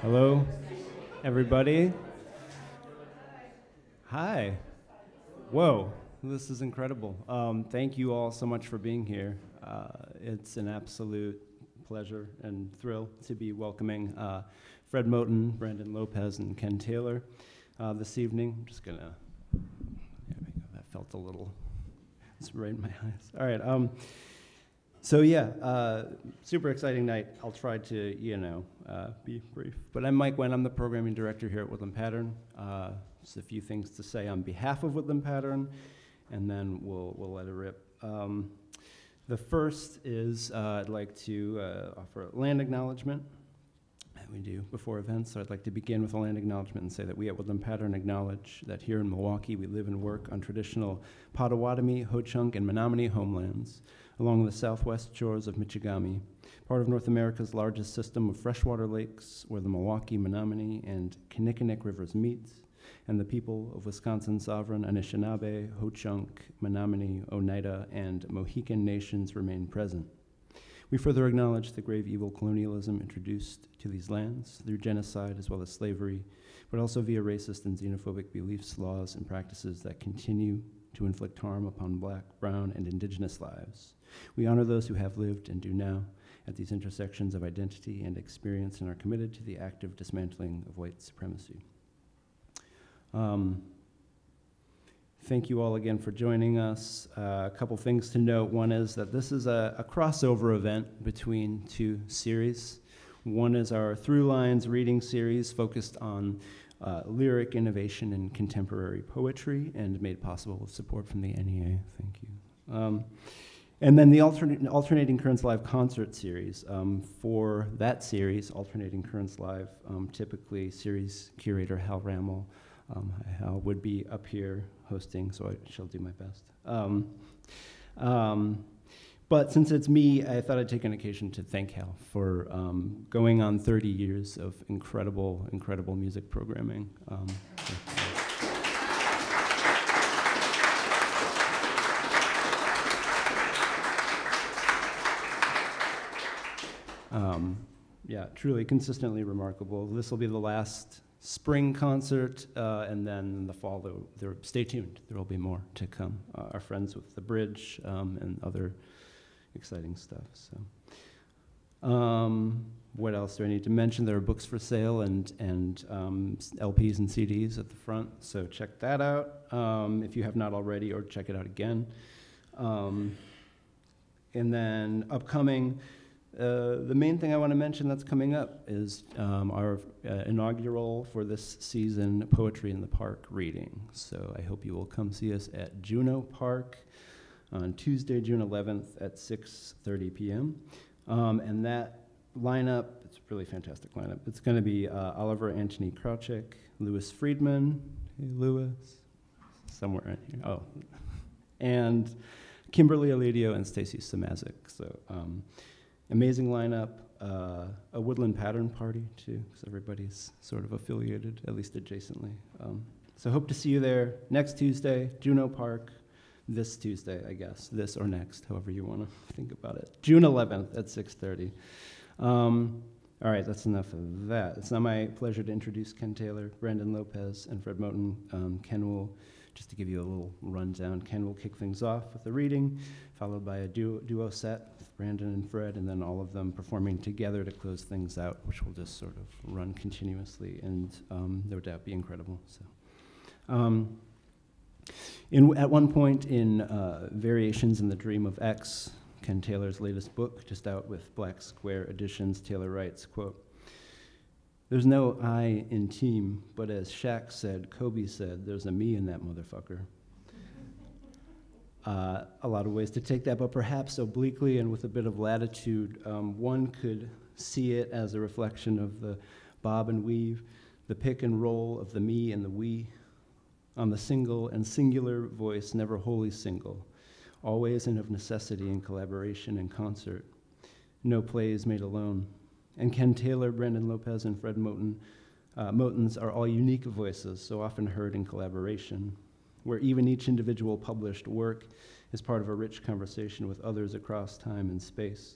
Hello, everybody. Hi. Whoa, this is incredible. Thank you all so much for being here. It's an absolute pleasure and thrill to be welcoming Fred Moten, Brandon López, and Ken Taylor this evening. I'm just gonna, there we go, that felt a little, it's right in my eyes. All right, so yeah, super exciting night. I'll try to, be brief. But I'm Mike Wen, I'm the programming director here at Woodland Pattern. Just a few things to say on behalf of Woodland Pattern, and then we'll let it rip. The first is I'd like to offer a land acknowledgement that we do before events. So I'd like to begin with a land acknowledgement and say that we at Woodland Pattern acknowledge that here in Milwaukee we live and work on traditional Potawatomi, Ho-Chunk, and Menominee homelands along the southwest shores of Michigami, part of North America's largest system of freshwater lakes where the Milwaukee, Menominee, and Kinnickinnick rivers meet, and the people of Wisconsin's sovereign Anishinaabe, Ho-Chunk, Menominee, Oneida, and Mohican nations remain present. We further acknowledge the grave evil colonialism introduced to these lands through genocide as well as slavery, but also via racist and xenophobic beliefs, laws, and practices that continue to inflict harm upon Black, brown, and indigenous lives. We honor those who have lived and do now at these intersections of identity and experience and are committed to the active dismantling of white supremacy. Thank you all again for joining us. A couple things to note. One is that this is a crossover event between two series. One is our Through Lines reading series focused on lyric innovation in contemporary poetry and made possible with support from the NEA. Thank you. And then the Alternating Currents Live concert series. For that series, Alternating Currents Live, typically series curator Hal Rammel Hal would be up here hosting, so I shall do my best. But since it's me, I thought I'd take an occasion to thank Hal for going on 30 years of incredible, incredible music programming. Yeah, truly consistently remarkable. This will be the last spring concert, and then in the fall, stay tuned. There will be more to come. Our friends with the Bridge and other exciting stuff. So, what else do I need to mention? There are books for sale and LPs and CDs at the front, so check that out if you have not already, or check it out again. And then upcoming. The main thing I want to mention that's coming up is our inaugural for this season Poetry in the Park reading. So I hope you will come see us at Juno Park on Tuesday, June 11th at 6:30 p.m. And that lineup, it's a really fantastic lineup. It's going to be Oliver Anthony Krawczyk, Louis Friedman, hey Louis, somewhere in here, oh, and Kimberly Aledio and Stacy Samazik. So. Amazing lineup, a Woodland Pattern party too, because everybody's sort of affiliated, at least adjacently. So hope to see you there next Tuesday, Juno Park, this Tuesday, I guess, this or next, however you want to think about it. June 11th at 6:30. All right, that's enough of that. It's now my pleasure to introduce Ken Taylor, Brandon López, and Fred Moten. Ken will, just to give you a little rundown, Ken will kick things off with a reading, followed by a duo set with Brandon and Fred, and then all of them performing together to close things out, which will just sort of run continuously and no doubt be incredible. So, at one point in Variations in the Dream of X, Ken Taylor's latest book, just out with Black Square Editions, Taylor writes, quote, "There's no I in team, but as Shaq said, Kobe said, there's a me in that motherfucker." A lot of ways to take that, but perhaps obliquely and with a bit of latitude, one could see it as a reflection of the bob and weave, the pick and roll of the me and the we, on the single and singular voice, never wholly single, always and of necessity in collaboration and concert. No plays made alone. And Ken Taylor, Brandon López, and Fred Moten, Motens are all unique voices, so often heard in collaboration, where even each individual published work is part of a rich conversation with others across time and space.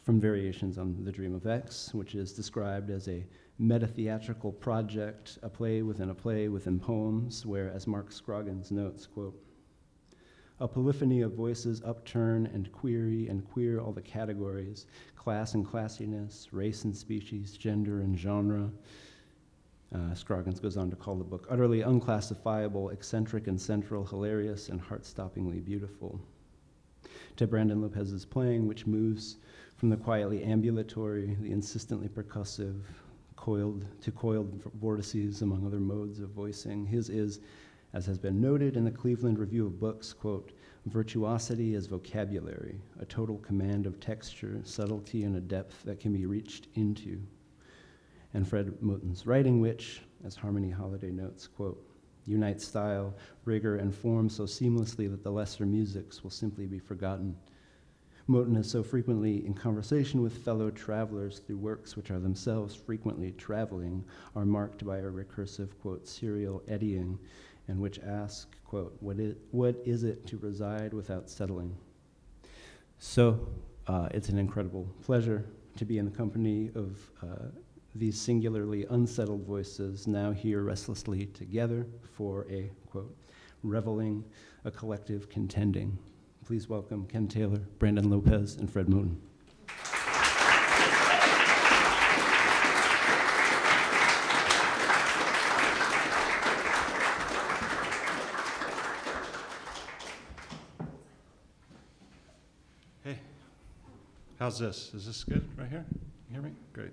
from Variations on the Dream of X, which is described as a meta-theatrical project, a play within poems, where, as Mark Scroggins notes, quote, a polyphony of voices upturn and queer all the categories, class and classiness, race and species, gender and genre. Scroggins goes on to call the book utterly unclassifiable, eccentric and central, hilarious and heart-stoppingly beautiful. To Brandon Lopez's playing, which moves from the quietly ambulatory, the insistently percussive, coiled vortices among other modes of voicing. His is, as has been noted in the Cleveland Review of Books, quote, virtuosity as vocabulary, a total command of texture, subtlety, and a depth that can be reached into. And Fred Moten's writing, which, as Harmony Holiday notes, quote, unites style, rigor, and form so seamlessly that the lesser musics will simply be forgotten. Moten is so frequently in conversation with fellow travelers through works which are themselves frequently traveling, are marked by a recursive, quote, serial eddying, and which ask, quote, what is it to reside without settling? So it's an incredible pleasure to be in the company of these singularly unsettled voices now here restlessly together for a, quote, reveling, a collective contending. Please welcome Ken Taylor, Brandon Lopez, and Fred Moten. Hey, how's this? Is this good right here? You hear me? Great.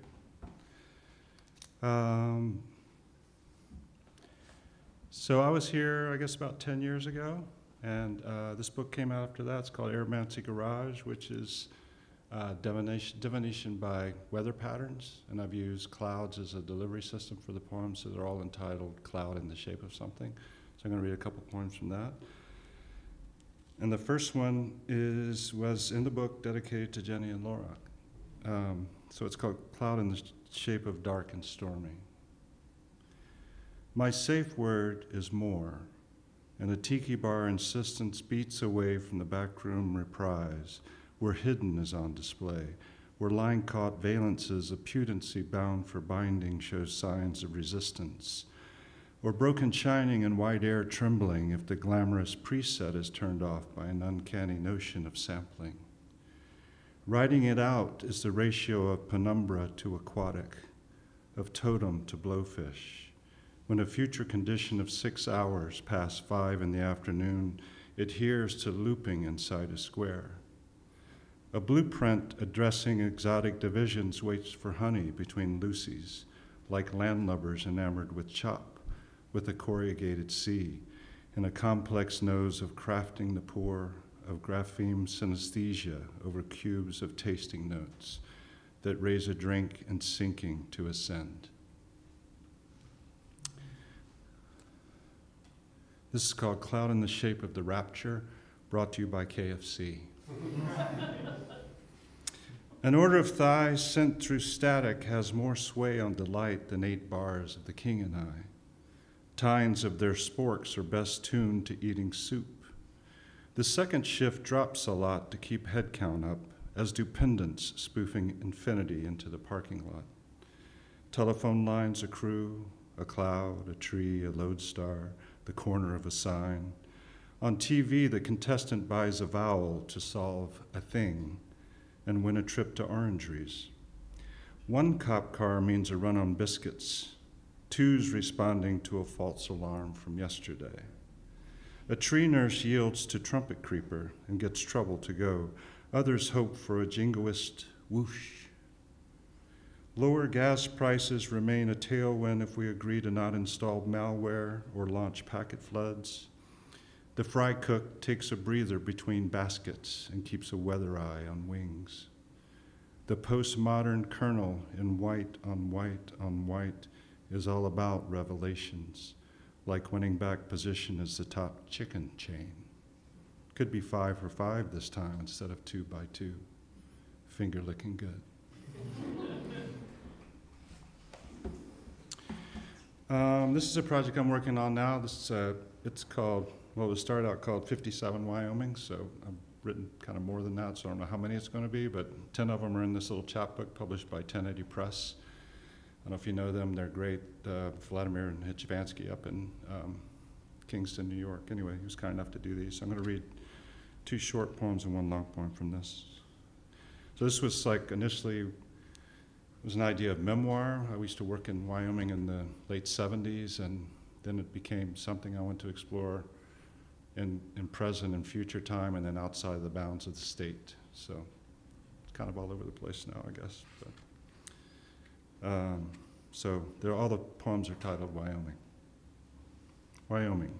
So I was here, I guess, about 10 years ago, and this book came out after that. It's called Aromancy Garage, which is divination by weather patterns, and I've used clouds as a delivery system for the poems, so they're all entitled Cloud in the Shape of Something. So I'm going to read a couple poems from that. And the first one was in the book dedicated to Jenny and Laura. So it's called Cloud in the Shape of Dark and Stormy. My safe word is more, and a tiki bar insistence beats away from the backroom reprise, where hidden is on display, where line-caught valences of pudency bound for binding shows signs of resistance, or broken shining and white air trembling if the glamorous preset is turned off by an uncanny notion of sampling. Writing it out is the ratio of penumbra to aquatic, of totem to blowfish. When a future condition of 6 hours past 5 in the afternoon adheres to looping inside a square. A blueprint addressing exotic divisions waits for honey between Lucy's, like landlubbers enamored with chop, with a corrugated sea, and a complex nose of crafting the poor, of grapheme synesthesia over cubes of tasting notes that raise a drink and sinking to ascend. This is called Cloud in the Shape of the Rapture, brought to you by KFC. An order of thighs sent through static has more sway on delight than 8 bars of the king and I. Tines of their sporks are best tuned to eating soup. The second shift drops a lot to keep head count up, as do pendants spoofing infinity into the parking lot. Telephone lines accrue, a cloud, a tree, a lodestar, the corner of a sign. On TV, the contestant buys a vowel to solve a thing and win a trip to orangeries. One cop car means a run on biscuits, 2's responding to a false alarm from yesterday. A tree nurse yields to trumpet creeper and gets trouble to go. Others hope for a jingoist whoosh. Lower gas prices remain a tailwind if we agree to not install malware or launch packet floods. The fry cook takes a breather between baskets and keeps a weather eye on wings. The postmodern kernel in white on white on white is all about revelations, like winning back position as the top chicken chain. Could be 5 for 5 this time instead of 2 by 2. Finger licking good. This is a project I'm working on now. It's called, well, it started out called 57 Wyoming, so I'm written kind of more than that, so I don't know how many it's going to be, but 10 of them are in this little chapbook published by 1080 Press. I don't know if you know them, they're great. Vladimir and Hitchvansky up in Kingston, New York. Anyway, he was kind enough to do these. So I'm going to read 2 short poems and 1 long poem from this. So this was like initially, it was an idea of memoir. I used to work in Wyoming in the late 70s, and then it became something I want to explore in present and future time, and then outside of the bounds of the state. So it's kind of all over the place now, I guess. But, so all the poems are titled Wyoming. Wyoming.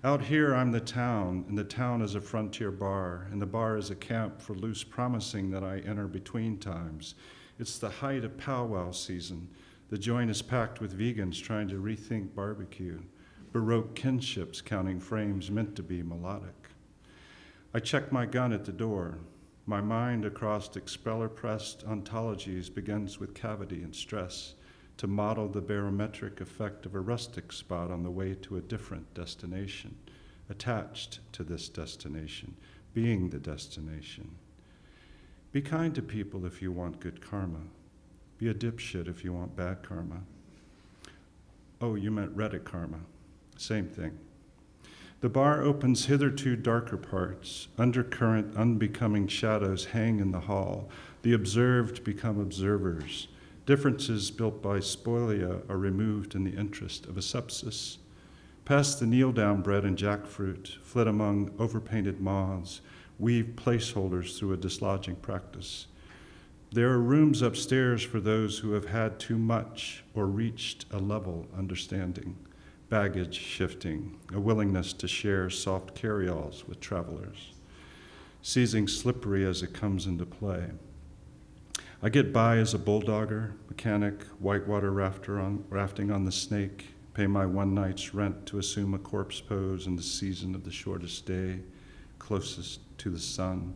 Out here I'm the town, and the town is a frontier bar, and the bar is a camp for loose promising that I enter between times. It's the height of powwow season. The joint is packed with vegans trying to rethink barbecue, Baroque kinships counting frames meant to be melodic. I check my gun at the door. My mind across expeller-pressed ontologies begins with cavity and stress to model the barometric effect of a rustic spot on the way to a different destination, attached to this destination, being the destination. Be kind to people if you want good karma. Be a dipshit if you want bad karma. Oh, you meant Reddit karma. Same thing. The bar opens hitherto darker parts. Undercurrent, unbecoming shadows hang in the hall. The observed become observers. Differences built by spolia are removed in the interest of asepsis. Past the kneel-down bread and jackfruit, flit among overpainted moths, weave placeholders through a dislodging practice. There are rooms upstairs for those who have had too much or reached a level understanding, baggage shifting, a willingness to share soft carry-alls with travelers, seizing slippery as it comes into play. I get by as a bulldogger, mechanic, whitewater rafting on the Snake, pay my one night's rent to assume a corpse pose in the season of the shortest day, closest to the sun,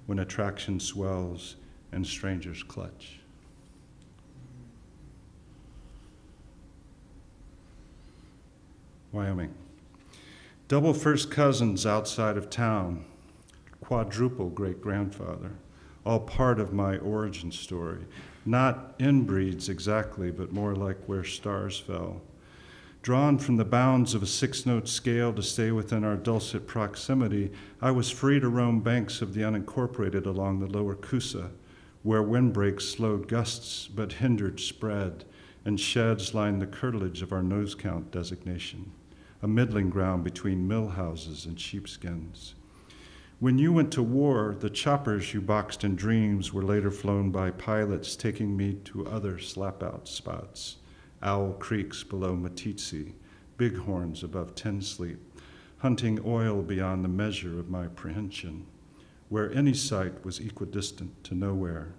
when attraction swells and strangers clutch. Wyoming. Double first cousins outside of town, quadruple great-grandfather, all part of my origin story. Not inbreeds exactly, but more like where stars fell. Drawn from the bounds of a 6-note scale to stay within our dulcet proximity, I was free to roam banks of the unincorporated along the lower Coosa, where windbreaks slowed gusts but hindered spread, and sheds lined the curtilage of our nose count designation, a middling ground between mill houses and sheepskins. When you went to war, the choppers you boxed in dreams were later flown by pilots taking me to other slap-out spots, Owl Creeks below Matitsi, Bighorns above Tin Sleep, hunting oil beyond the measure of my apprehension, where any sight was equidistant to nowhere.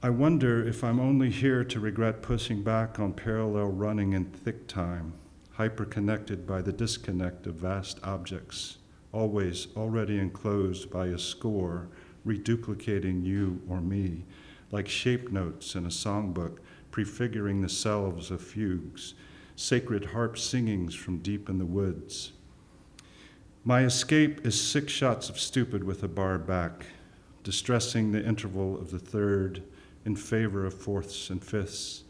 I wonder if I'm only here to regret pushing back on parallel running in thick time, hyper-connected by the disconnect of vast objects, always already enclosed by a score, reduplicating you or me, like shape notes in a songbook, prefiguring the selves of fugues, sacred harp singings from deep in the woods. My escape is 6 shots of stupid with a bar back, distressing the interval of the third in favor of fourths and fifths,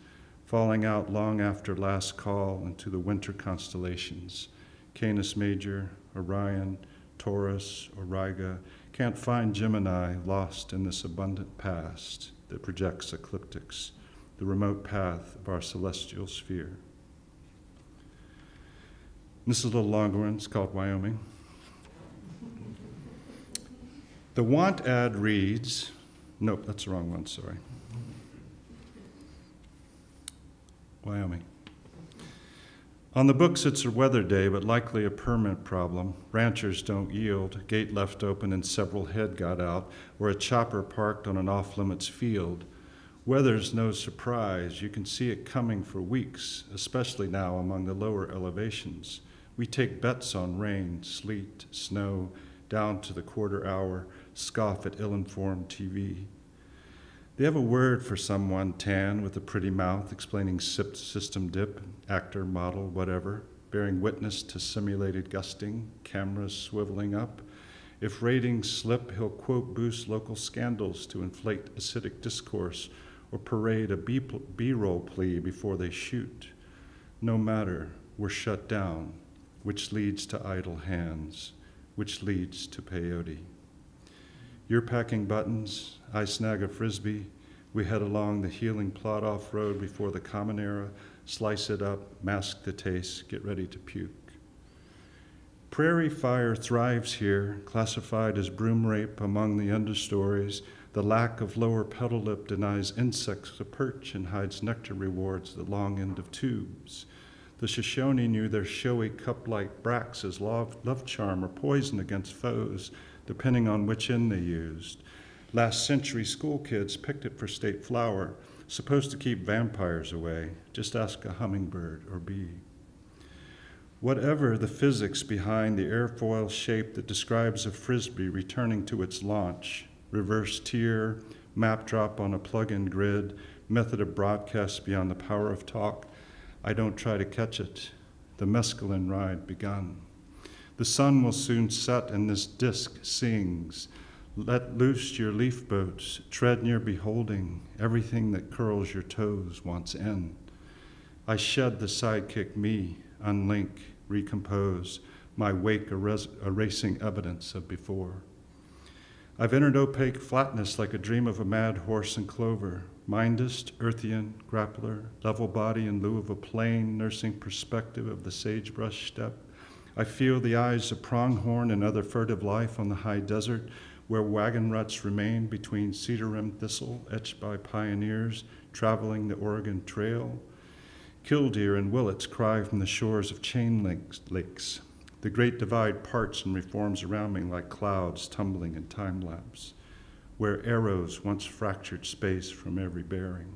falling out long after last call into the winter constellations, Canis Major, Orion, Taurus, Auriga, can't find Gemini lost in this abundant past that projects ecliptics, the remote path of our celestial sphere. This is a little longer one, it's called Wyoming. The want ad reads, nope, that's the wrong one, sorry. Wyoming. On the books, it's a weather day, but likely a permanent problem. Ranchers don't yield, gate left open and several head got out, or a chopper parked on an off-limits field. Weather's no surprise. You can see it coming for weeks, especially now among the lower elevations. We take bets on rain, sleet, snow, down to the quarter hour, scoff at ill-informed TV. They have a word for someone tan with a pretty mouth, explaining sipped system dip, actor, model, whatever, bearing witness to simulated gusting, cameras swiveling up, If ratings slip, he'll quote boost local scandals to inflate acidic discourse or parade a B-roll plea before they shoot. No matter, we're shut down, which leads to idle hands, which leads to peyote. You're packing buttons, I snag a Frisbee, we head along the healing plot-off road before the common era, slice it up, mask the taste, get ready to puke. Prairie fire thrives here, classified as broom rape among the understories. The lack of lower petal lip denies insects a perch and hides nectar rewards the long end of tubes. The Shoshone knew their showy cup-like bracts as love charm or poison against foes, depending on which end they used. Last century school kids picked it for state flower, supposed to keep vampires away. Just ask a hummingbird or bee. Whatever the physics behind the airfoil shape that describes a Frisbee returning to its launch, reverse tier, map drop on a plug-in grid, method of broadcast beyond the power of talk, I don't try to catch it. The mescaline ride begun. The sun will soon set and this disk sings. Let loose your leaf boats, tread near beholding, everything that curls your toes wants end. I shed the sidekick me, unlink, recompose, my wake erasing evidence of before. I've entered opaque flatness like a dream of a mad horse and clover, mindist, earthian, grappler, level body in lieu of a plain, nursing perspective of the sagebrush steppe. I feel the eyes of pronghorn and other furtive life on the high desert, where wagon ruts remain between cedar rim thistle etched by pioneers traveling the Oregon Trail. Killdeer and willets cry from the shores of chain lakes. The great divide parts and reforms around me like clouds tumbling in time lapse, where arrows once fractured space from every bearing.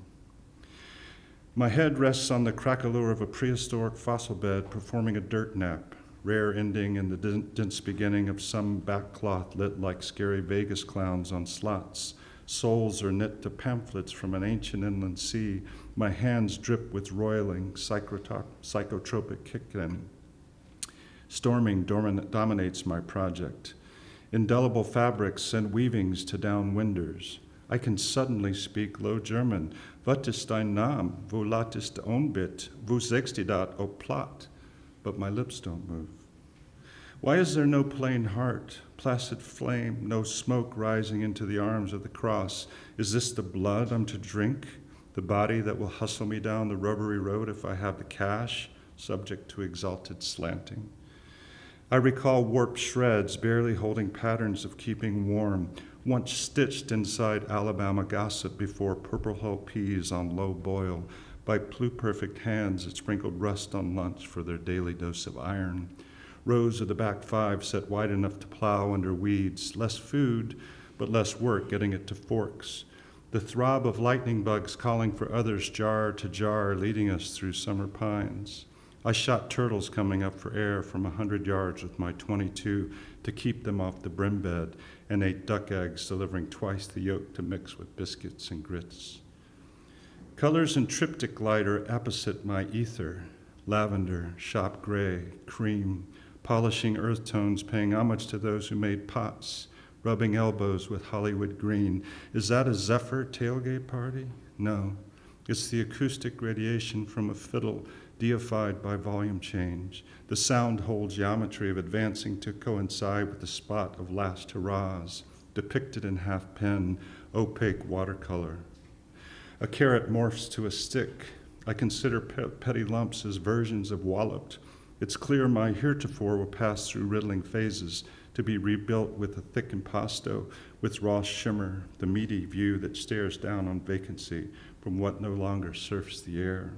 My head rests on the crackalure of a prehistoric fossil bed performing a dirt nap, rare ending in the dense beginning of some backcloth lit like scary Vegas clowns on slots. Souls are knit to pamphlets from an ancient inland sea. My hands drip with roiling, psychotropic kick-in. Storming dominates my project. Indelible fabrics send weavings to downwinders. I can suddenly speak Low German. Wat ist dein Name? Wo latest onbit? Wo sagst du dat o plot? But my lips don't move. Why is there no plain heart, placid flame, no smoke rising into the arms of the cross? Is this the blood I'm to drink? The body that will hustle me down the rubbery road if I have the cash, subject to exalted slanting? I recall warped shreds barely holding patterns of keeping warm, once stitched inside Alabama gossip before Purple Hull peas on low boil by pluperfect hands that sprinkled rust on lunch for their daily dose of iron. Rows of the back five set wide enough to plow under weeds, less food, but less work getting it to forks. The throb of lightning bugs calling for others jar to jar, leading us through summer pines. I shot turtles coming up for air from 100 yards with my .22 to keep them off the brim bed, and ate duck eggs, delivering twice the yolk to mix with biscuits and grits. Colors in triptych light are apposite my ether, lavender, shop gray, cream, polishing earth tones, paying homage to those who made pots, rubbing elbows with Hollywood green. Is that a Zephyr tailgate party? No, it's the acoustic radiation from a fiddle deified by volume change. The sound hole geometry of advancing to coincide with the spot of last hurrahs, depicted in half pen, opaque watercolor. A carrot morphs to a stick. I consider petty lumps as versions of walloped. It's clear my heretofore will pass through riddling phases to be rebuilt with a thick impasto, with raw shimmer, the meaty view that stares down on vacancy from what no longer surfs the air.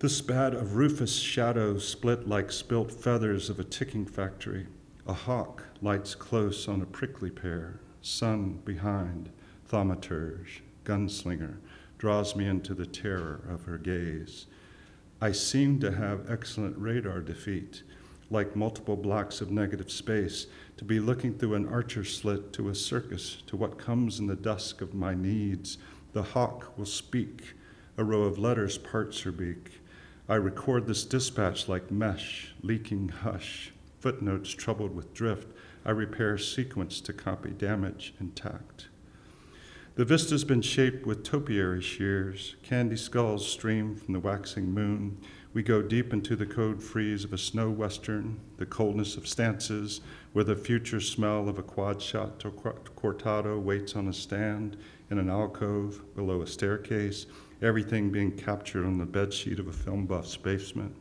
The spat of rufous shadows split like spilt feathers of a ticking factory. A hawk lights close on a prickly pear. Sun behind, thaumaturge, gunslinger, draws me into the terror of her gaze. I seem to have excellent radar defeat, like multiple blocks of negative space, to be looking through an archer slit to a circus, to what comes in the dusk of my needs. The hawk will speak. A row of letters parts her beak. I record this dispatch like mesh, leaking hush. footnotes troubled with drift, I repair sequence to copy damage intact. The vista's been shaped with topiary shears, candy skulls stream from the waxing moon. We go deep into the code freeze of a snow western, the coldness of stances, where the future smell of a quad-shot cortado waits on a stand in an alcove below a staircase, everything being captured on the bedsheet of a film buff's basement.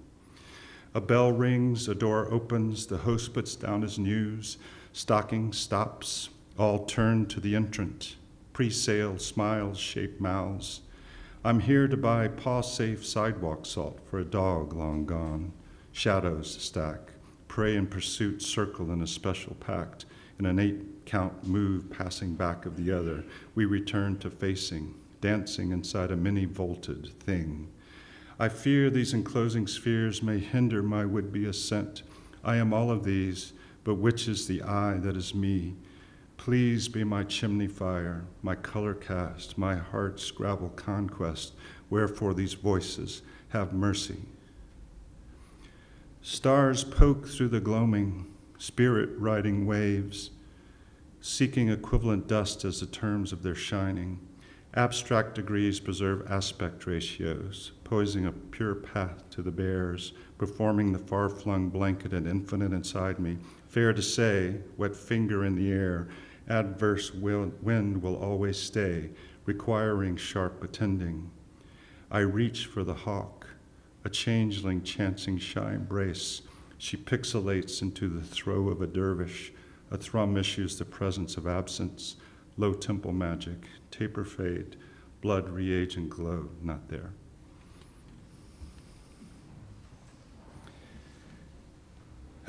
A bell rings, a door opens, the host puts down his news, stocking stops, all turn to the entrant. Pre-sale smiles shape mouths. I'm here to buy paw-safe sidewalk salt for a dog long gone. Shadows stack, prey and pursuit circle in a special pact. In an 8-count move passing back of the other, we return to facing, dancing inside a many-volted thing. I fear these enclosing spheres may hinder my would-be ascent. I am all of these, but which is the I that is me? Please be my chimney fire, my color cast, my heart's gravel conquest, wherefore these voices have mercy. Stars poke through the gloaming, spirit riding waves, seeking equivalent dust as the terms of their shining. Abstract degrees preserve aspect ratios, poising a pure path to the bears, performing the far-flung blanket and infinite inside me. Fair to say, wet finger in the air, adverse wind will always stay, requiring sharp attending. I reach for the hawk, a changeling chancing shy embrace. She pixelates into the throw of a dervish. A thrum issues the presence of absence, low temple magic, taper fade, blood reagent glow, not there.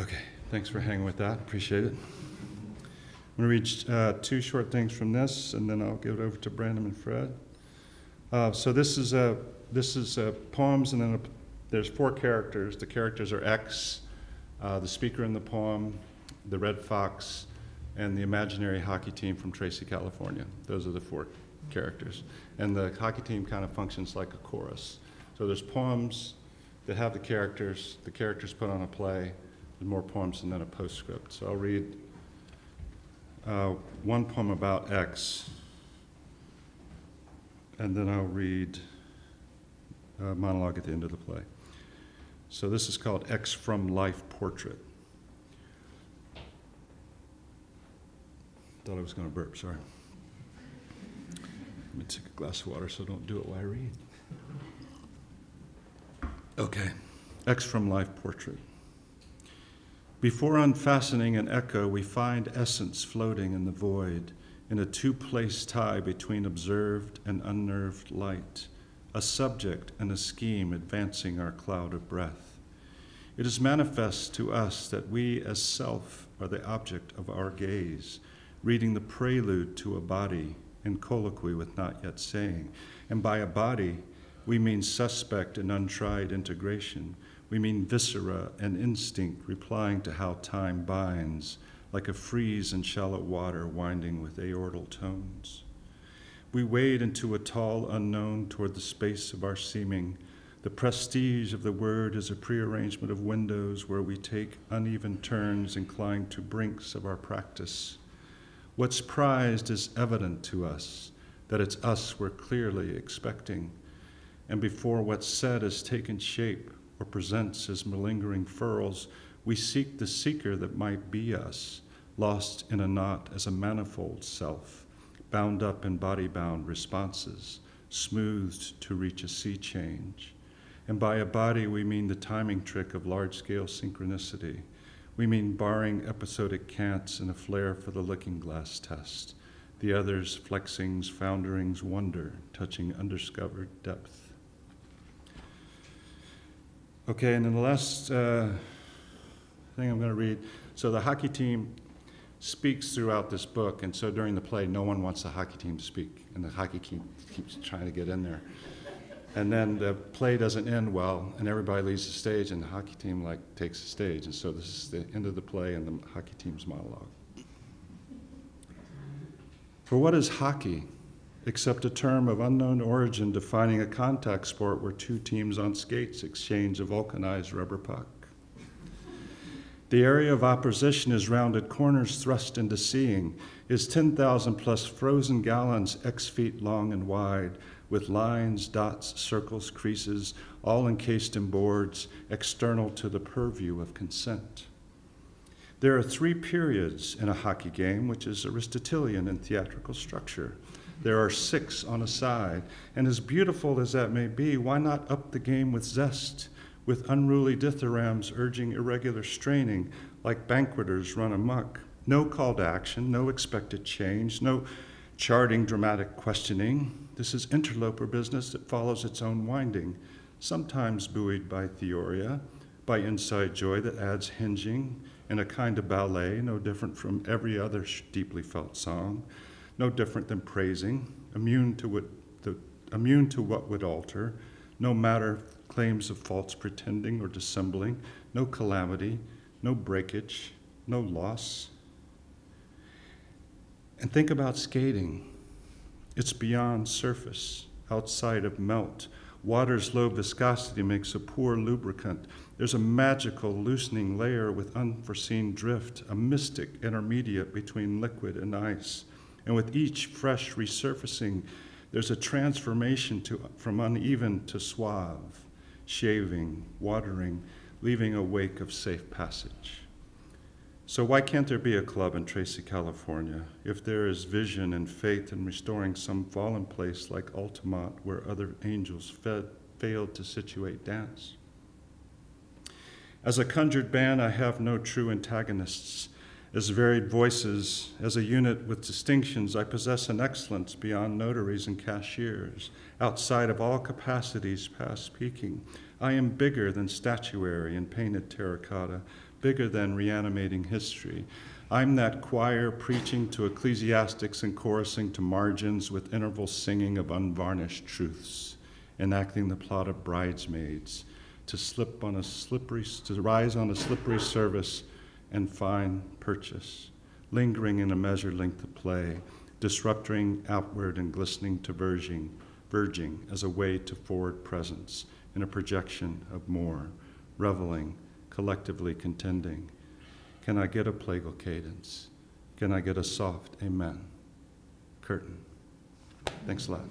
Okay, thanks for hanging with that, appreciate it. I'm going to read 2 short things from this, and then I'll give it over to Brandon and Fred. So this is poems, and then there's 4 characters. The characters are X, the speaker in the poem, the red fox, and the imaginary hockey team from Tracy, California. Those are the 4 characters. And the hockey team kind of functions like a chorus. So there's poems that have the characters put on a play, there's more poems and then a postscript. So I'll read one poem about X, and then I'll read a monologue at the end of the play. So this is called X from Life Portrait. Thought I was going to burp, sorry. Let me take a glass of water so don't do it while I read. Okay, X from Life Portrait. Before unfastening an echo, we find essence floating in the void, in a 2-place tie between observed and unnerved light, a subject and a scheme advancing our cloud of breath. It is manifest to us that we as self are the object of our gaze, reading the prelude to a body in colloquy with not yet saying. And by a body, we mean suspect and untried integration. We mean viscera and instinct replying to how time binds, like a freeze in shallow water winding with aortal tones. We wade into a tall unknown toward the space of our seeming. The prestige of the word is a prearrangement of windows where we take uneven turns inclined to brinks of our practice. What's prized is evident to us, that it's us we're clearly expecting. And before what's said has taken shape or presents as malingering furls, we seek the seeker that might be us, lost in a knot as a manifold self, bound up in body-bound responses, smoothed to reach a sea change. And by a body, we mean the timing trick of large-scale synchronicity. We mean barring episodic cants and a flair for the looking glass test, the others flexings, founderings, wonder, touching undiscovered depth. Okay, and then the last thing I'm going to read. So the hockey team speaks throughout this book, and so during the play, no one wants the hockey team to speak, and the hockey team keeps trying to get in there. And then the play doesn't end well, and everybody leaves the stage, and the hockey team takes the stage. And so this is the end of the play and the hockey team's monologue. For what is hockey, except a term of unknown origin defining a contact sport where 2 teams on skates exchange a vulcanized rubber puck? The area of opposition is rounded corners thrust into seeing, is 10,000 plus frozen gallons X feet long and wide, with lines, dots, circles, creases, all encased in boards, external to the purview of consent. There are 3 periods in a hockey game, which is Aristotelian in theatrical structure. There are 6 on a side, and as beautiful as that may be, why not up the game with zest, with unruly dithyrambs urging irregular straining, like banqueters run amok? No call to action, no expected change, no charting dramatic questioning. This is interloper business that follows its own winding, sometimes buoyed by theoria, by inside joy that adds hinging, in a kind of ballet, no different from every other deeply felt song, no different than praising, immune to what would alter, no matter claims of false pretending or dissembling, no calamity, no breakage, no loss. And think about skating. It's beyond surface, outside of melt. Water's low viscosity makes a poor lubricant. There's a magical loosening layer with unforeseen drift, a mystic intermediate between liquid and ice. And with each fresh resurfacing, there's a transformation from uneven to suave, shaving, watering, leaving a wake of safe passage. So why can't there be a club in Tracy, California, if there is vision and faith in restoring some fallen place like Altamont where other angels failed to situate dance? As a conjured band, I have no true antagonists. As varied voices, as a unit with distinctions, I possess an excellence beyond notaries and cashiers, outside of all capacities past speaking. I am bigger than statuary and painted terracotta, bigger than reanimating history. I'm that choir preaching to ecclesiastics and chorusing to margins with interval singing of unvarnished truths, enacting the plot of bridesmaids, to rise on a slippery service and find purchase, lingering in a measured length of play, disrupting outward and glistening to verging as a way to forward presence in a projection of more, reveling, collectively contending. Can I get a plagal cadence? Can I get a soft amen? Curtain. Thanks a lot.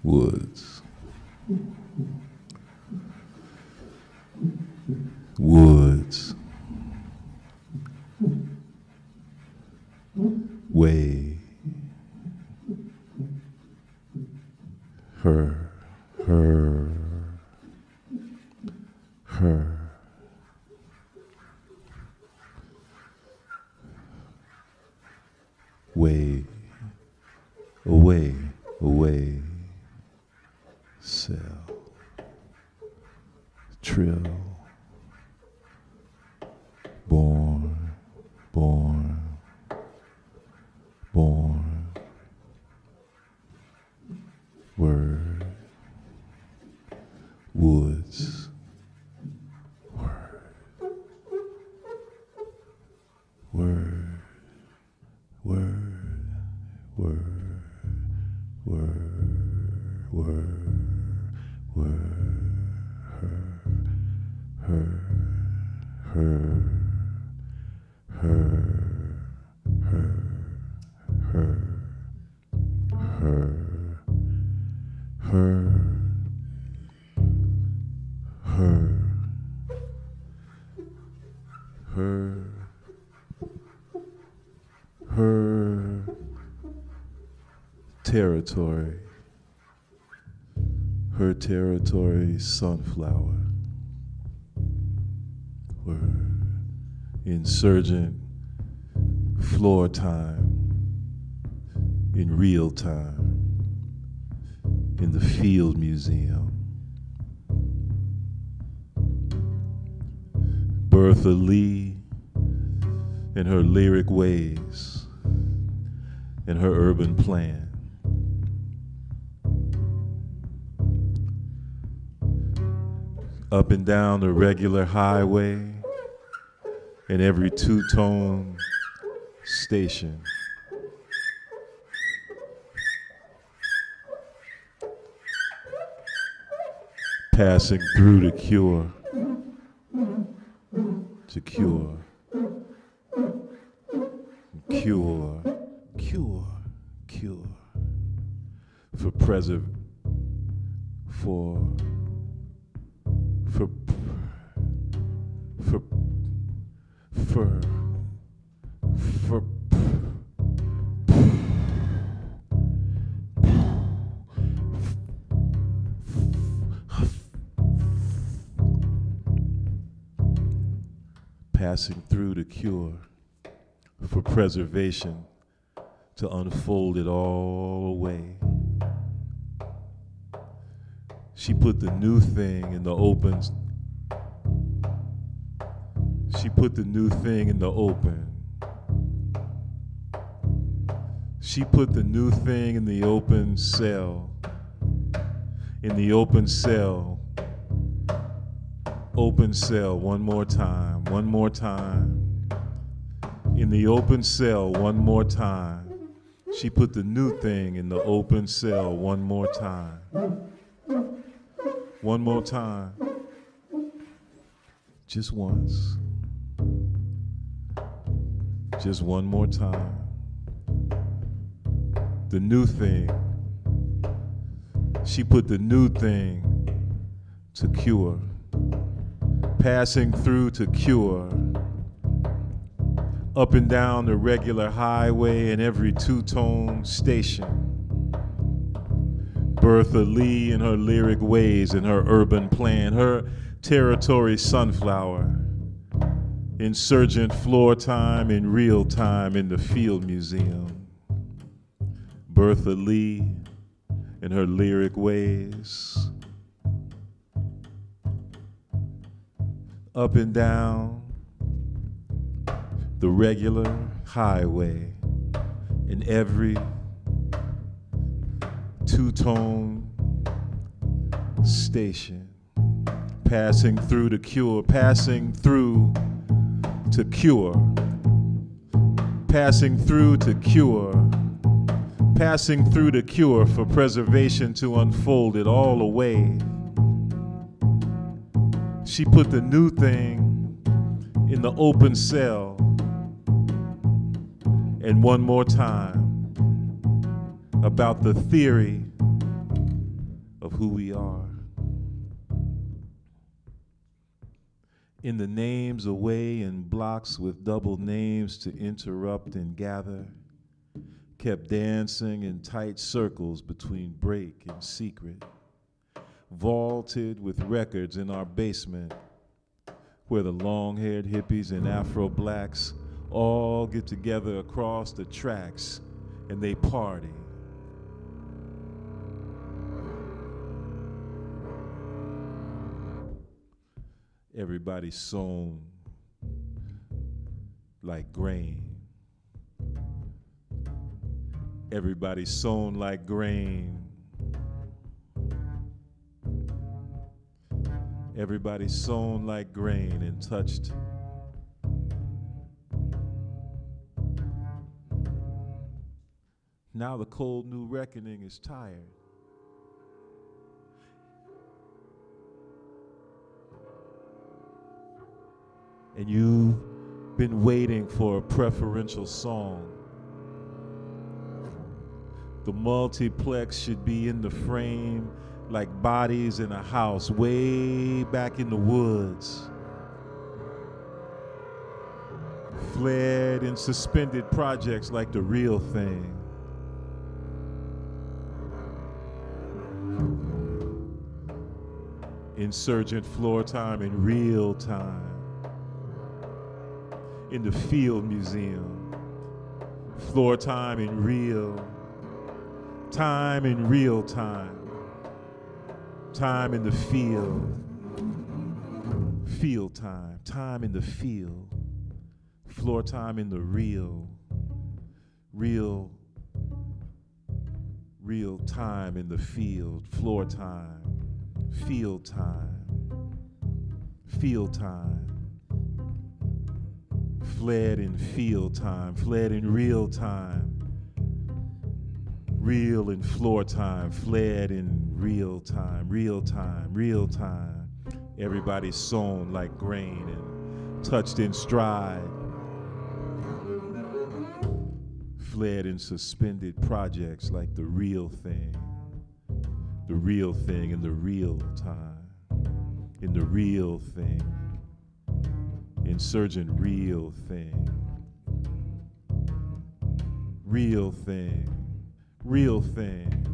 Woods. Woods. Way. Her. Way. Away. Cell. Trill. Born. Word. Woods. Word. her territory, sunflower, word, insurgent floor time, in real time, in the Field Museum. Bertha Lee and her lyric ways and her urban plan. Up and down the regular highway and every two-tone station. Passing through to cure, for passing through to cure, for preservation, to unfold it all away. She put the new thing in the open. She put the new thing in the open. She put the new thing in the open cell. In the open cell. Open cell, one more time, one more time. In the open cell, one more time. She put the new thing in the open cell, one more time. One more time. Just once. Just one more time. The new thing. She put the new thing to cure. Passing through to cure. Up and down the regular highway and every two-tone station. Bertha Lee and her lyric ways and her urban plan, her territory sunflower, insurgent floor time in real time in the Field Museum. Bertha Lee and her lyric ways, up and down the regular highway in every two-tone station, passing through to cure, passing through to cure, passing through to cure, passing through to cure, for preservation to unfold it all away. She put the new thing in the open cell, and one more time about the theory of who we are. In the names away in blocks with double names to interrupt and gather, kept dancing in tight circles between break and secret, vaulted with records in our basement where the long-haired hippies and Afro-blacks all get together across the tracks and they party. Everybody sown like grain. Everybody sown like grain. Everybody sown like grain and touched. Now the cold new reckoning is tired. and you've been waiting for a preferential song. The multiplex should be in the frame like bodies in a house way back in the woods. Fled in suspended projects like the real thing. Insurgent floor time in real time. In the Field Museum. Floor time in real time in real time. Time in the field. Field time. Time in the field. Floor time in the real time in the field. Floor time. Field time. Field time. Fled in field time. Fled in real time. Real in floor time. Fled in real time. Real time. Real time. Everybody sown like grain and touched in stride. Fled in suspended projects like the real thing. The real thing in the real time. In the real thing. Insurgent real thing. Real thing. Real thing.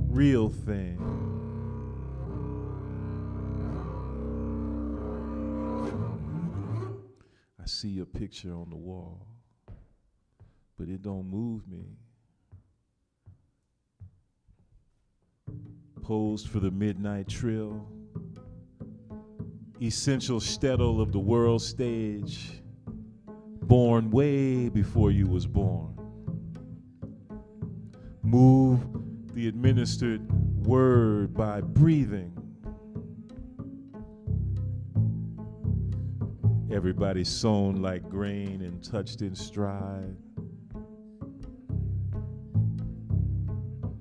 Real thing. I see your picture on the wall, but it don't move me. Posed for the midnight trill, essential shtetl of the world stage, born way before you was born. Move the administered word by breathing. Everybody sown like grain and touched in stride.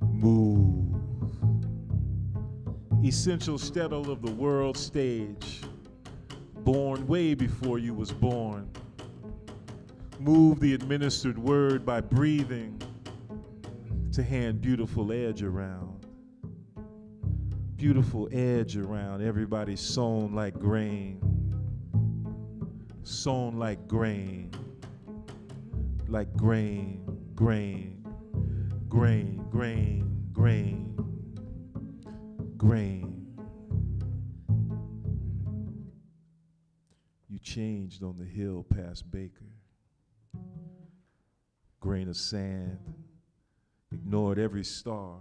Move. Essential shtetl of the world stage, born way before you was born. Move the administered word by breathing to hand beautiful edge around. Beautiful edge around. Everybody sown like grain. Sown like grain. Like grain, grain, grain, grain, grain. Grain. You changed on the hill past Baker. Grain of sand, ignored every star,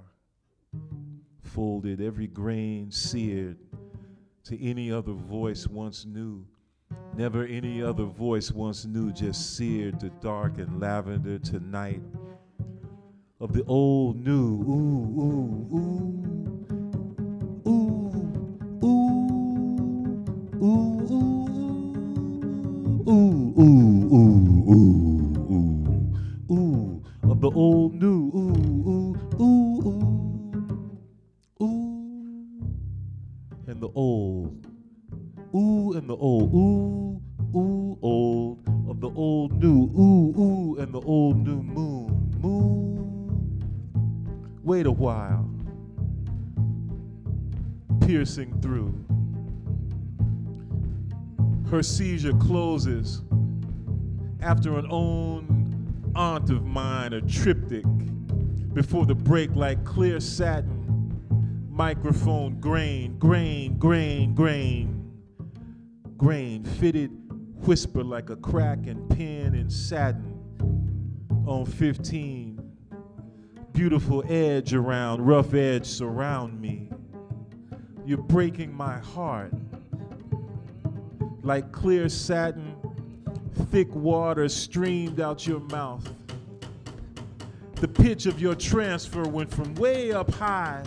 folded every grain, seared to any other voice once knew. Never any other voice once knew, just seared to dark and lavender tonight of the old new. Ooh, ooh, ooh. Of the old new, and the old, and the old, old, of the old new, and the old new moon. Wait a while, piercing through. Her seizure closes after an own aunt of mine, a triptych, before the break like clear satin, microphone grain, grain, grain, grain, grain, fitted whisper like a crack and pen and satin on 15, beautiful edge around, rough edge surround me. You're breaking my heart like clear satin. Thick water streamed out your mouth. The pitch of your transfer went from way up high.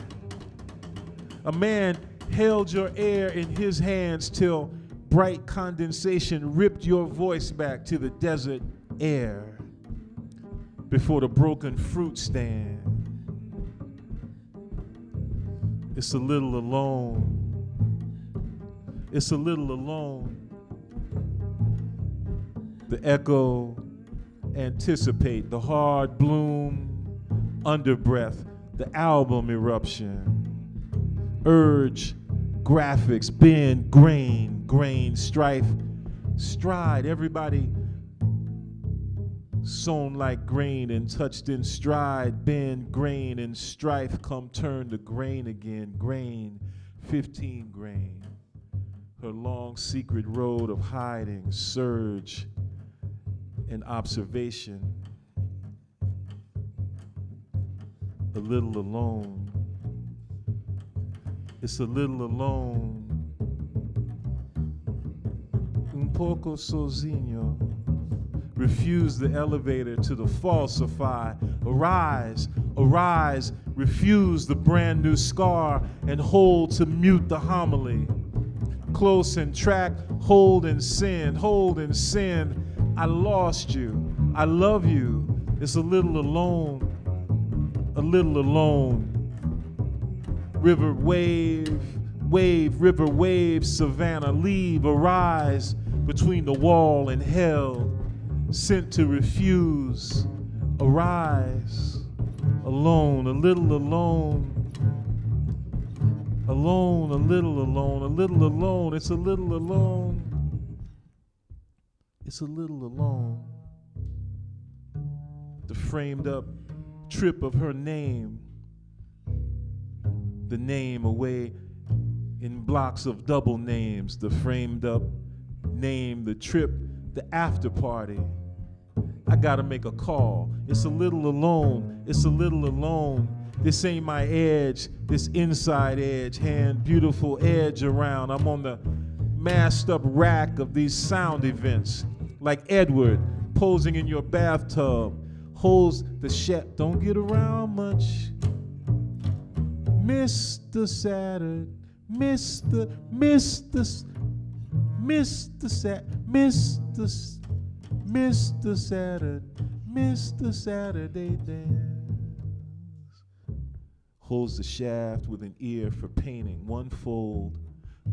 A man held your air in his hands till bright condensation ripped your voice back to the desert air before the broken fruit stand. It's a little alone. It's a little alone. the echo, anticipate, the hard bloom, underbreath, the album eruption, urge, graphics, bend, grain, strife, stride, everybody sown like grain and touched in stride, bend, grain, and strife, come turn to grain again, grain, 15 grain. Her long secret road of hiding, surge, and observation. A little alone. It's a little alone. Un poco sozinho. Refuse the elevator to the falsify. Arise, arise, refuse the brand new scar and hold to mute the homily. Close and track, hold and send, hold and send. I lost you, I love you. It's a little alone, a little alone. River wave, wave, river wave, savannah, leave, arise between the wall and hell. Sent to refuse, arise, alone, a little alone, alone, a little alone, a little alone, it's a little alone, it's a little alone. The framed up trip of her name, the name away in blocks of double names, the framed up name, the trip, the after party. I gotta make a call. It's a little alone. It's a little alone. This ain't my edge. This inside edge, hand beautiful edge around. I'm on the masked up rack of these sound events, like Edward posing in your bathtub. Holds the chef. Don't get around much. Mr. Saturday, Mr. Saturday dance. Holds the shaft with an ear for painting. One fold,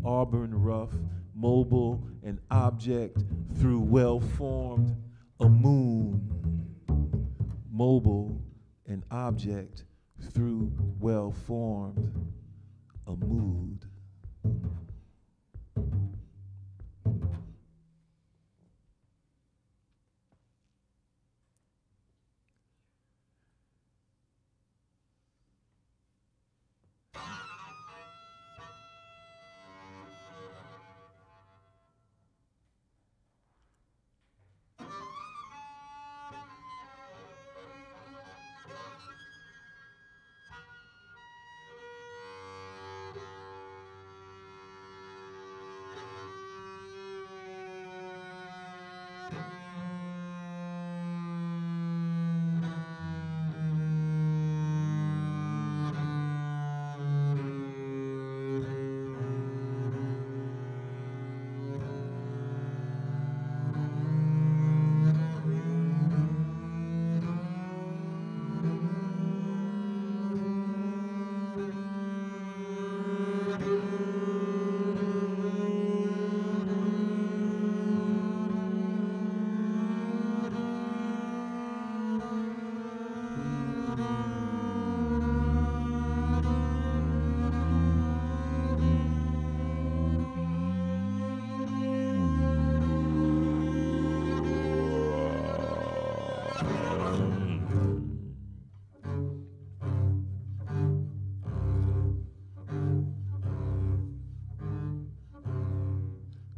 auburn rough, mobile, an object through well-formed, a moon. Mobile, an object through well-formed, a mood.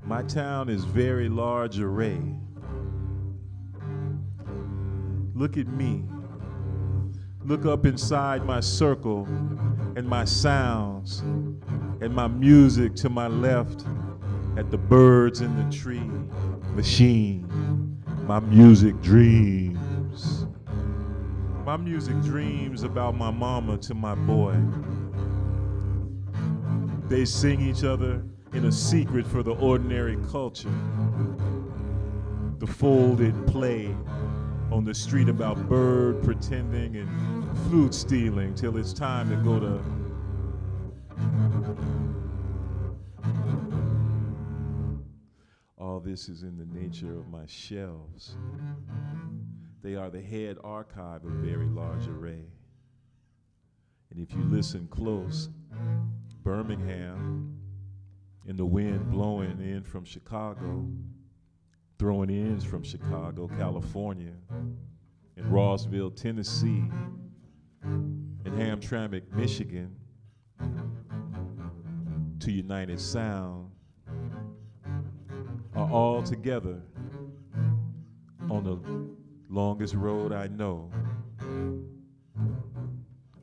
My town is very large array. Look at me. Look up inside my circle and my sounds and my music to my left at the birds in the tree. Machine. My music dreams. My music dreams about my mama to my boy. They sing each other in a secret for the ordinary culture. The folded play on the street about bird pretending and flute stealing till it's time to go to All this is in the nature of my shelves. They are the head archive of very large array. And if you listen close, Birmingham, and the wind blowing in from Chicago, throwing ends from Chicago, California, and Rossville, Tennessee, and Hamtramck, Michigan, to United Sound, are all together on the longest road I know,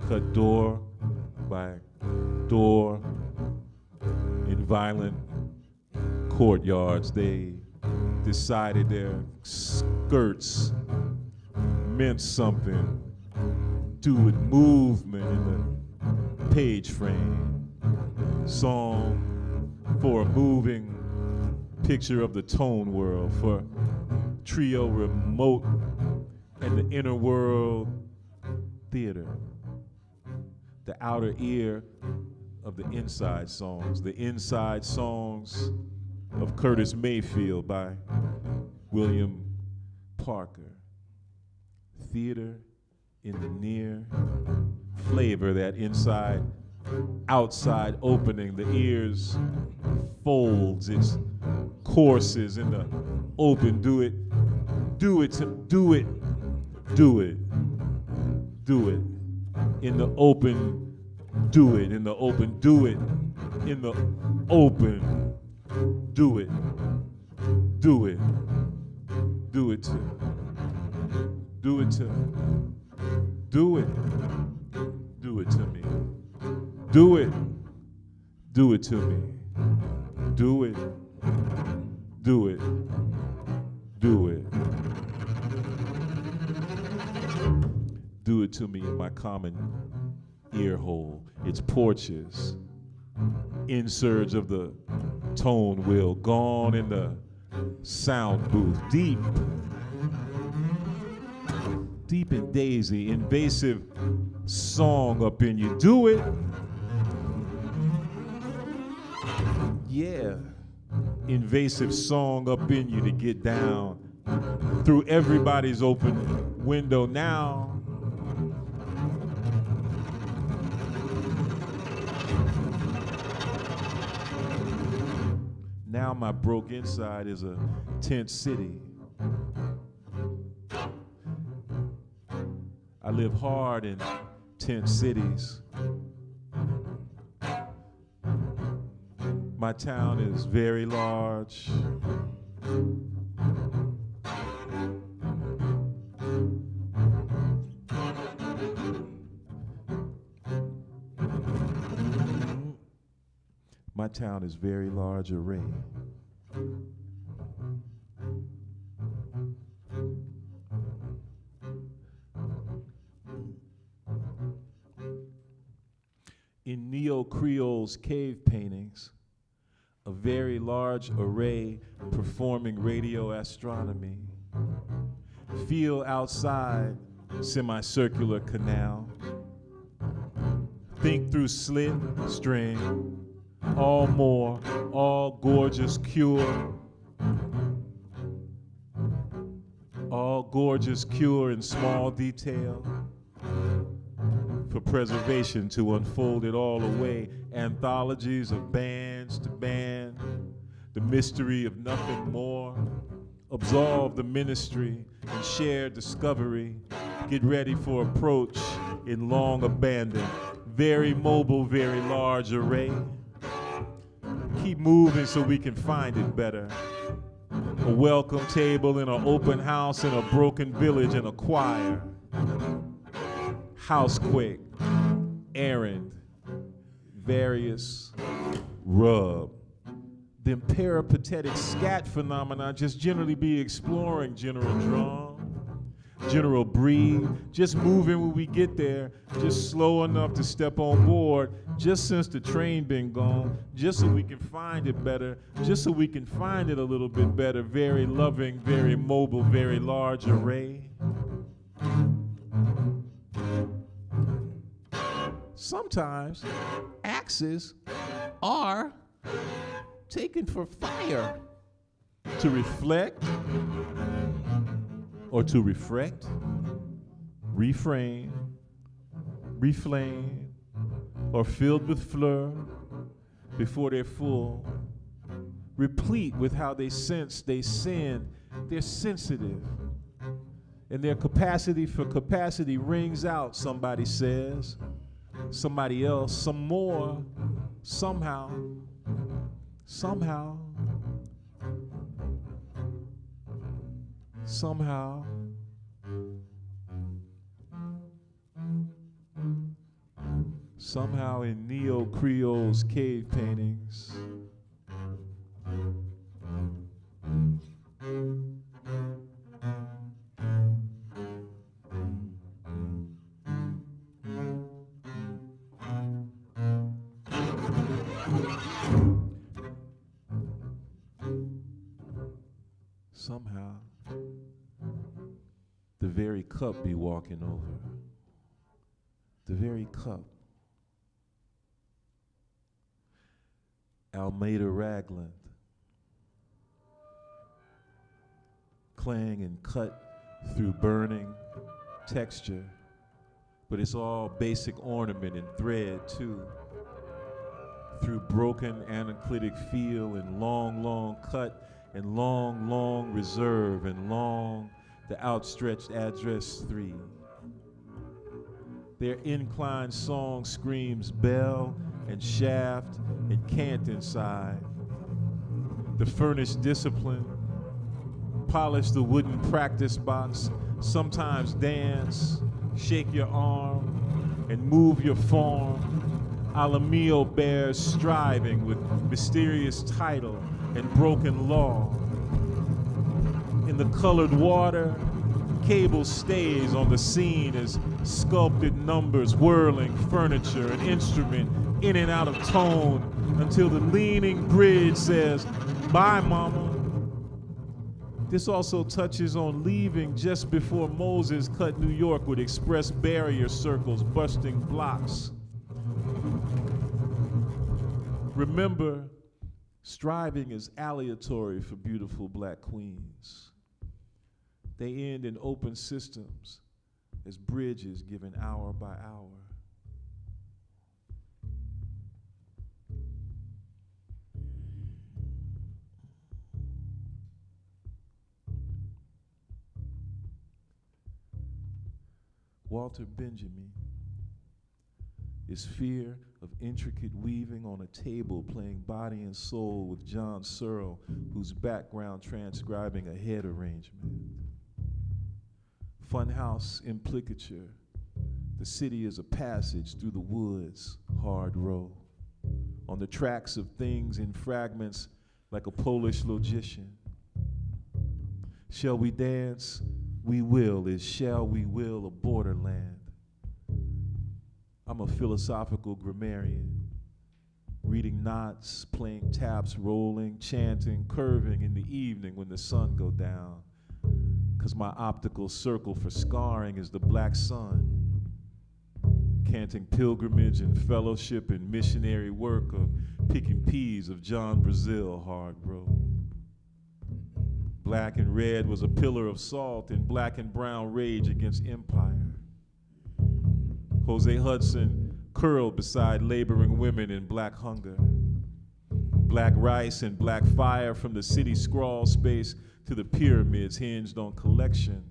cut door by door in violent courtyards. They decided their skirts meant something. Do with movement in the page frame. Song for a moving picture of the tone world, for trio remote and the inner world theater. The outer ear of the inside songs of Curtis Mayfield by William Parker. Theater in the near flavor, that inside outside opening, the ears folds its courses in the open. Do it in the open. Do it in the open. Do it in the open. Do it to me. Do it to me. Do it. Do it to me in my common ear hole. Its porches, insurge of the tone wheel, gone in the sound booth, deep and daisy, invasive song up in you. Do it. Yeah, invasive song up in you to get down through everybody's open window now. Now my broke inside is a tent city. I live hard in tent cities. My town is very large. My town is very large array. In Neo-Creole's cave paintings, a very large array performing radio astronomy. Feel outside semicircular canal. Think through slit, string, all more, all gorgeous cure. All gorgeous cure in small detail. For preservation to unfold it all away. Anthologies of bands to band. The mystery of nothing more. Absolve the ministry and share discovery. Get ready for approach in long abandon. Very mobile, very large array. Keep moving so we can find it better. A welcome table in an open house in a broken village and a choir. Housequake, errand, various rub. Then peripatetic scat phenomena just generally be exploring general drum, general breathe, just moving when we get there, just slow enough to step on board, just since the train been gone, just so we can find it better, just so we can find it a little bit better. Very loving, very mobile, very large array. Sometimes axes are taken for fire. to reflect or to reflect, refrain, reflame, or filled with fleur before they're full, replete with how they sense, they sin, they're sensitive. And their capacity for capacity rings out, somebody says. Somebody else, some more, somehow, somehow, somehow. Somehow in Neo-Creole's cave paintings, somehow the very cup be walking over. The very cup. Almeida Ragland, clang and cut through burning texture, but it's all basic ornament and thread too. Through broken anaclitic feel and long, long cut and long, long reserve and long the outstretched address 3. Their inclined song screams bell and shaft and cant inside. The furnished discipline, polish the wooden practice box, sometimes dance, shake your arm, and move your form. Alamillo bears striving with mysterious title and broken law. In the colored water, cable stays on the scene as sculpted numbers whirling furniture and instrument in and out of tone until the leaning bridge says, bye, mama. This also touches on leaving just before Moses cut New York with express barrier circles, busting blocks. Remember, striving is aleatory for beautiful black queens. They end in open systems as bridges given hour by hour. Walter Benjamin is fear of intricate weaving on a table playing body and soul with John Searle, whose background transcribing a head arrangement. Funhouse implicature, the city is a passage through the woods, hard row, on the tracks of things in fragments like a Polish logician. Shall we dance? We will is shall we will a borderland. I'm a philosophical grammarian, reading knots, playing taps, rolling, chanting, curving in the evening when the sun go down, 'cause my optical circle for scarring is the black sun, canting pilgrimage and fellowship and missionary work of picking peas of John Brazil hard road. Black and red was a pillar of salt in black and brown rage against empire. Jose Hudson curled beside laboring women in black hunger. Black rice and black fire from the city scrawl space to the pyramids hinged on collection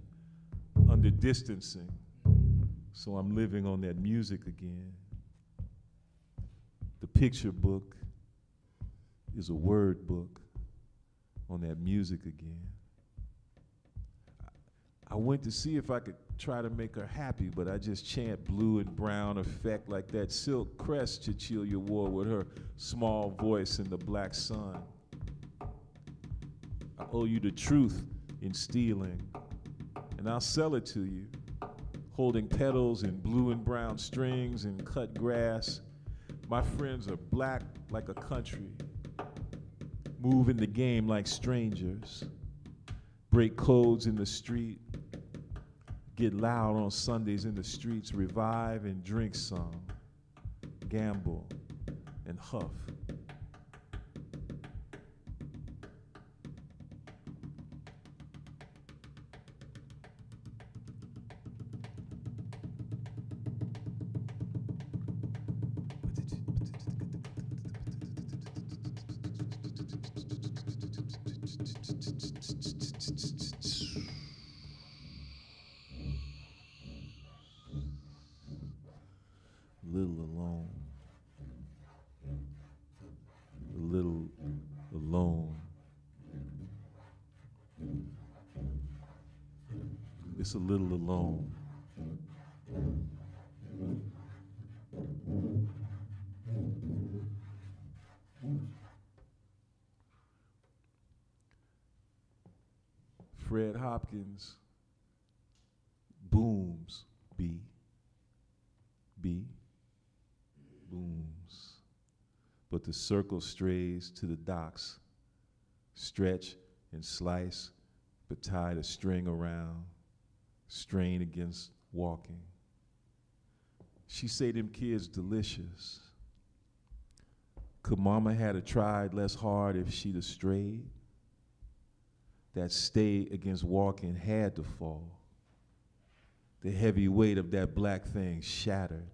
under distancing. So I'm living on that music again. The picture book is a word book on that music again. I went to see if I could try to make her happy, but I just chant blue and brown effect like that silk crest Cecilia wore with her small voice in the black sun. I owe you the truth in stealing, and I'll sell it to you, holding petals and blue and brown strings and cut grass. My friends are black like a country, move in the game like strangers, break codes in the street, get loud on Sundays in the streets, revive and drink some, gamble and huff. It's a little alone. Fred Hopkins booms, B, booms. But the circle strays to the docks, stretch and slice, but tie the string around, strain against walking. She say them kids delicious. Could mama had a tried less hard if she'd have strayed? That stay against walking had to fall. The heavy weight of that black thing shattered.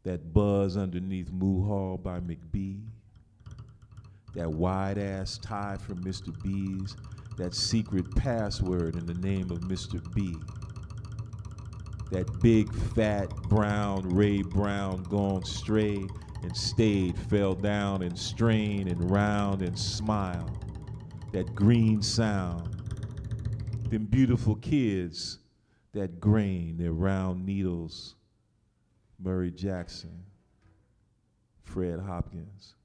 That buzz underneath Moo by McBee. That wide-ass tie from Mr. B's. That secret password in the name of Mr. B. That big, fat, brown, Ray Brown gone stray and stayed, fell down and strained and round and smiled. That green sound, them beautiful kids, that grain, their round needles, Murray Jackson, Fred Hopkins,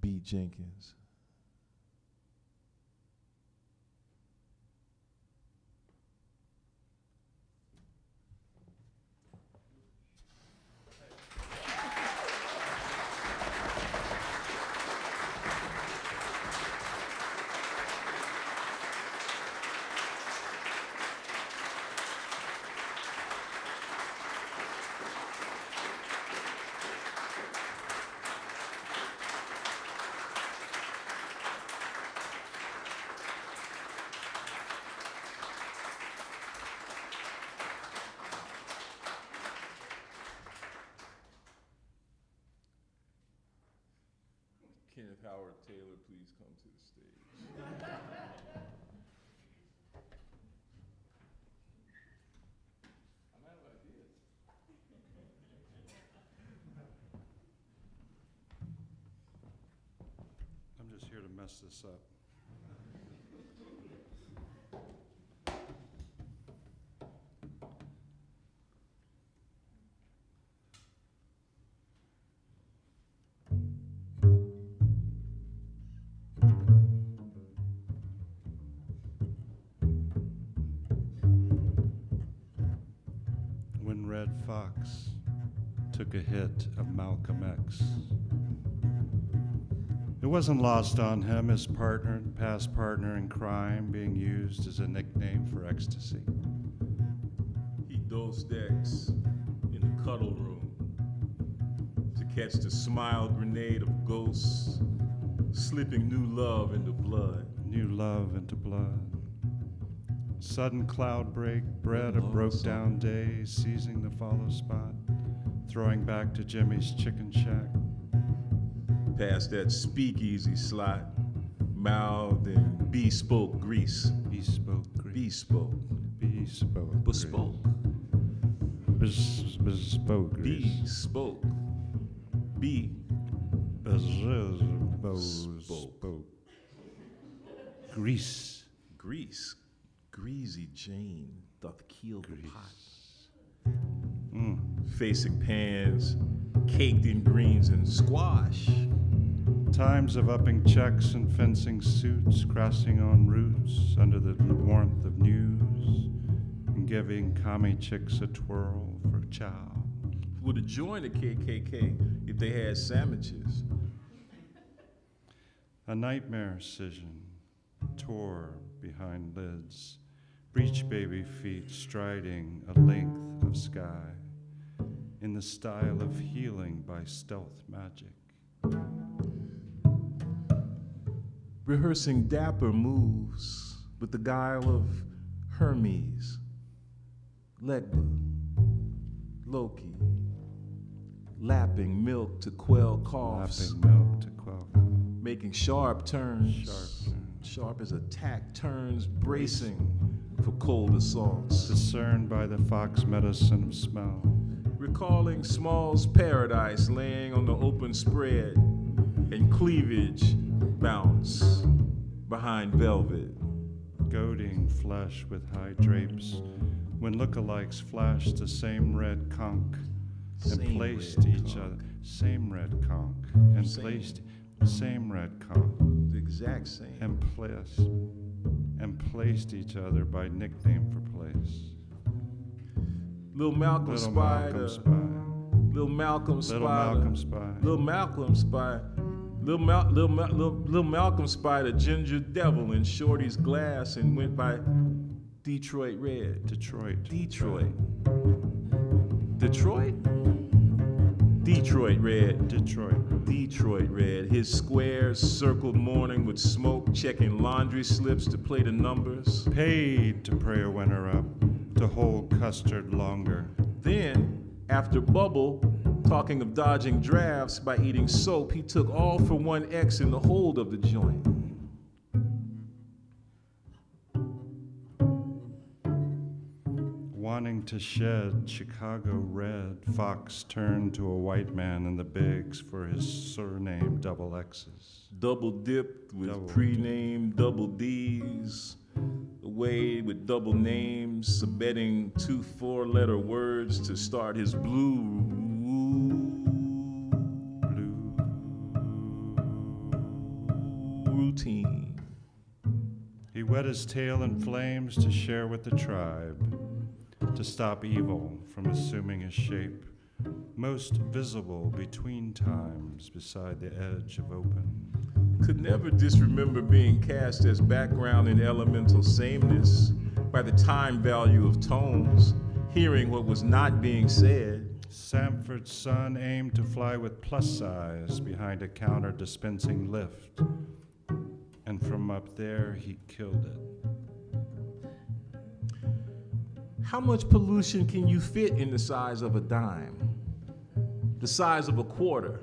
B. Jenkins. Kenneth Howard Taylor, please come to the stage. I'm out of ideas. I'm just here to mess this up. Red Fox took a hit of Malcolm X. It wasn't lost on him, his partner, past partner in crime, being used as a nickname for ecstasy. He dosed X in the cuddle room to catch the smile grenade of ghosts, slipping new love into blood. New love into blood. Sudden cloud break, bred a broke down day, seizing the follow spot, throwing back to Jimmy's chicken shack. Past that speakeasy slot, mouthed in bespoke grease. Bespoke grease. Bespoke. Bespoke. Bespoke. Bespoke grease. Bespoke. Bespoke. Grease. Grease. Greasy Jane doth keel the pot. Facing pans, caked in greens and squash. Times of upping checks and fencing suits, crossing on routes under the warmth of news, and giving commie chicks a twirl for chow. Would have joined the KKK if they had sandwiches. A nightmare cision tore behind lids, breech baby feet striding a length of sky, in the style of healing by stealth magic. Rehearsing dapper moves with the guile of Hermes, Legba, Loki, lapping milk to quell coughs, making sharp turns, sharp as a tack turns, bracing for cold assaults. Discerned by the fox medicine of smell. Recalling Small's paradise laying on the open spread and cleavage bounce behind velvet. goading flesh with high drapes, when lookalikes flashed the same red conch and Same placed red each conch. other, same red conch, and Same. placed same red conch, The exact same. and placed each other by nickname for place. Little Malcolm Little spied Malcolm a- spy, Little Malcolm little spied a- Malcolm spy, Little Malcolm spied. Little Malcolm spied a ginger devil in Shorty's glass and went by Detroit Red. Detroit. Detroit. Detroit? Detroit Red. Detroit. Detroit Red. His squares circled morning with smoke, checking laundry slips to play the numbers. Paid to pray a winter up, to hold custard longer. Then, after Bubble, talking of dodging drafts by eating soap, he took all for one X in the hold of the joint. Wanting to shed Chicago red, Fox turned to a white man in the bigs for his surname double X's. Double dipped with Double pre-named double D's, away with double names, submitting 2 4-letter words to start his blue routine. He wet his tail in flames to share with the tribe, to stop evil from assuming a shape, most visible between times beside the edge of open. Could never disremember being cast as background in elemental sameness by the time value of tones, hearing what was not being said. Sanford's son aimed to fly with plus size behind a counter dispensing lift, and from up there he killed it. How much pollution can you fit in the size of a dime? The size of a quarter?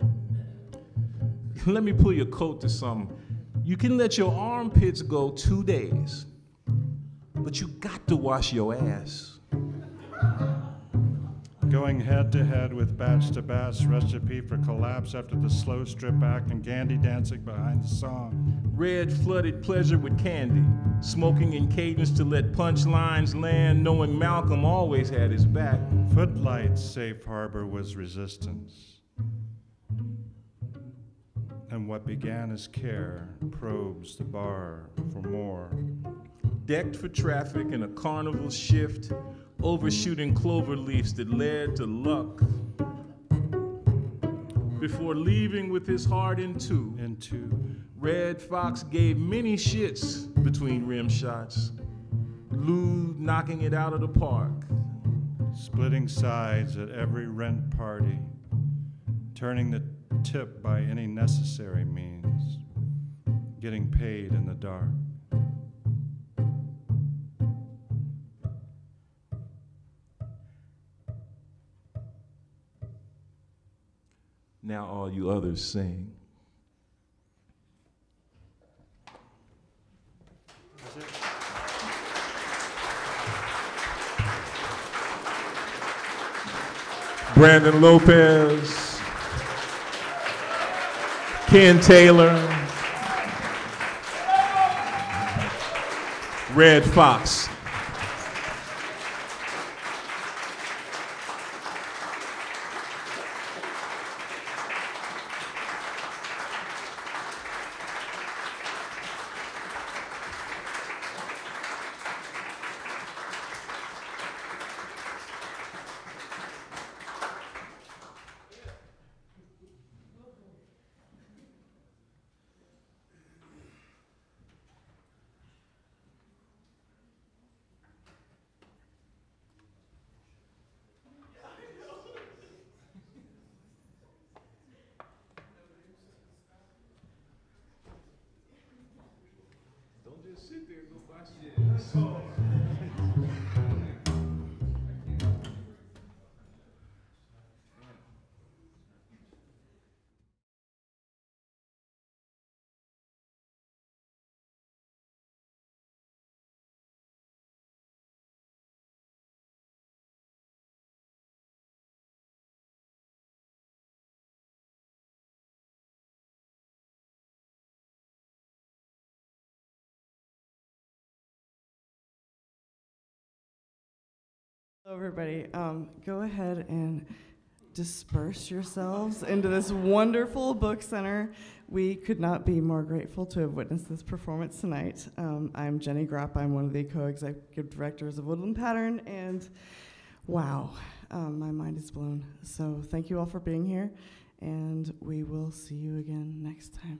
Let me pull your coat to some. You can let your armpits go 2 days, but you got to wash your ass. Going head to head with batch to batch, recipe for collapse after the slow strip act and Gandhi dancing behind the song. Red flooded pleasure with candy, smoking in cadence to let punchlines land, knowing Malcolm always had his back. Footlights safe harbor was resistance. And what began as care probes the bar for more. Decked for traffic in a carnival shift, overshooting clover leaves that led to luck. Before leaving with his heart in two, Red Fox gave many shits between rim shots, Lou knocking it out of the park. Splitting sides at every rent party, turning the tip by any necessary means, getting paid in the dark. Now all you others sing. Brandon López, Ken Taylor, Red Fox. Don't just sit there and go buy some. Hello, everybody. Go ahead and disperse yourselves into this wonderful book center. We could not be more grateful to have witnessed this performance tonight. I'm Jenny Gropp. I'm one of the co-executive directors of Woodland Pattern, and wow, my mind is blown. So thank you all for being here, and we will see you again next time.